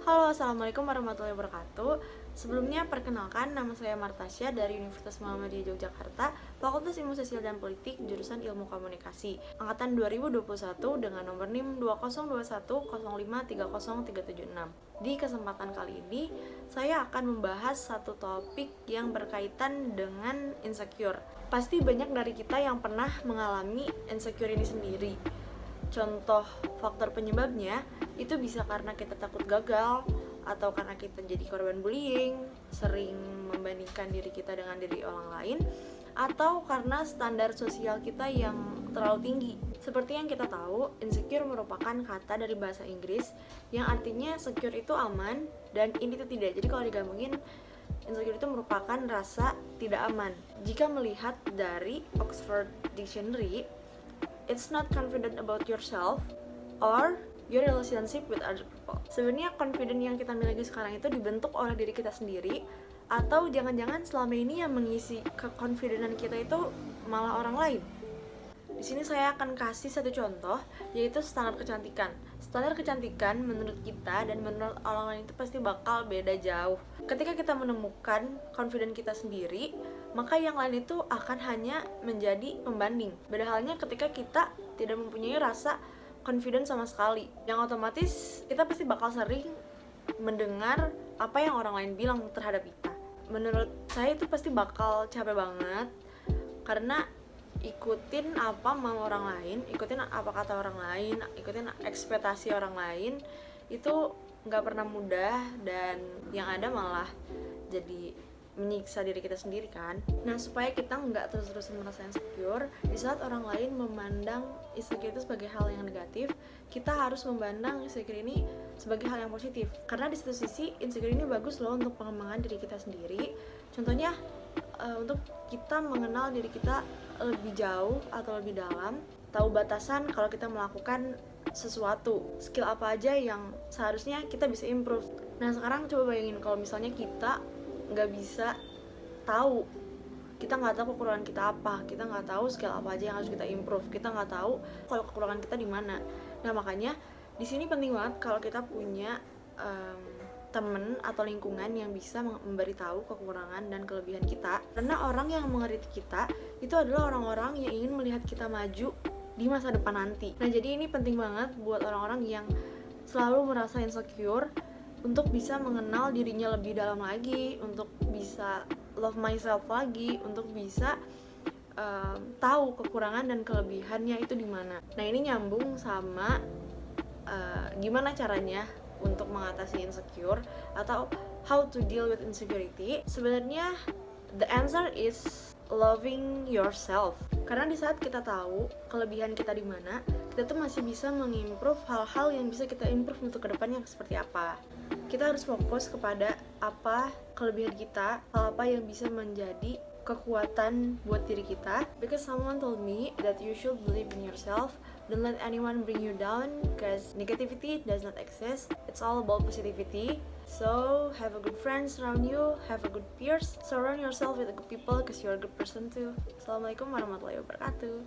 Halo, Assalamualaikum warahmatullahi wabarakatuh. Sebelumnya, perkenalkan, nama saya Martasya dari Universitas Muhammadiyah Yogyakarta, Fakultas Ilmu Sosial dan Politik, jurusan Ilmu Komunikasi, Angkatan 2021 dengan nomor NIM 2021053036. Di kesempatan kali ini, saya akan membahas satu topik yang berkaitan dengan insecure. Pasti banyak dari kita yang pernah mengalami insecure ini sendiri. Contoh faktor penyebabnya itu bisa karena kita takut gagal, atau karena kita jadi korban bullying, sering membandingkan diri kita dengan diri orang lain, atau karena standar sosial kita yang terlalu tinggi. Seperti yang kita tahu, insecure merupakan kata dari bahasa Inggris yang artinya secure itu aman dan ini itu tidak. Jadi kalau digabungin, insecure itu merupakan rasa tidak aman. Jika melihat dari Oxford Dictionary, it's not confident about yourself or your relationship with other people. Sebenarnya confident yang kita miliki sekarang itu dibentuk oleh diri kita sendiri, atau jangan-jangan selama ini yang mengisi keconfidentan kita itu malah orang lain. Di sini saya akan kasih satu contoh, yaitu standar kecantikan. Standar kecantikan menurut kita dan menurut orang lain itu pasti bakal beda jauh. Ketika kita menemukan confident kita sendiri, maka yang lain itu akan hanya menjadi pembanding. Beda halnya ketika kita tidak mempunyai rasa confident sama sekali, yang otomatis kita pasti bakal sering mendengar apa yang orang lain bilang terhadap kita. Menurut saya itu pasti bakal capek banget, karena ikutin apa mau orang lain, ikutin apa kata orang lain, ikutin ekspektasi orang lain, itu nggak pernah mudah, dan yang ada malah jadi menyiksa diri kita sendiri kan. Nah, supaya kita nggak terus-terusan merasa insecure, di saat orang lain memandang insecure itu sebagai hal yang negatif, kita harus memandang insecure ini sebagai hal yang positif. Karena di satu sisi, insecure ini bagus loh untuk pengembangan diri kita sendiri. Contohnya, untuk kita mengenal diri kita lebih jauh atau lebih dalam, tahu batasan kalau kita melakukan sesuatu, skill apa aja yang seharusnya kita bisa improve. Nah, sekarang coba bayangin kalau misalnya kita nggak bisa tahu, kita nggak tahu kekurangan kita apa, kita nggak tahu skill apa aja yang harus kita improve, kita nggak tahu kalau kekurangan kita di mana. Nah, makanya di sini penting banget kalau kita punya temen atau lingkungan yang bisa memberitahu kekurangan dan kelebihan kita, karena orang yang mengkritik kita itu adalah orang-orang yang ingin melihat kita maju di masa depan nanti. Nah, jadi ini penting banget buat orang-orang yang selalu merasa insecure untuk bisa mengenal dirinya lebih dalam lagi, untuk bisa love myself lagi, untuk bisa tahu kekurangan dan kelebihannya itu di mana. Nah, ini nyambung sama gimana caranya untuk mengatasi insecure atau how to deal with insecurity. Sebenarnya the answer is loving yourself. Karena di saat kita tahu kelebihan kita di mana, kita tuh masih bisa mengimprove hal-hal yang bisa kita improve untuk kedepannya seperti apa. Kita harus fokus kepada apa kelebihan kita, hal apa yang bisa menjadi kekuatan buat diri kita. Because someone told me that you should believe in yourself. Don't let anyone bring you down, because negativity does not exist. It's all about positivity. So have a good friends around you, have a good peers, surround yourself with good people because you're a good person too. Assalamualaikum warahmatullahi wabarakatuh.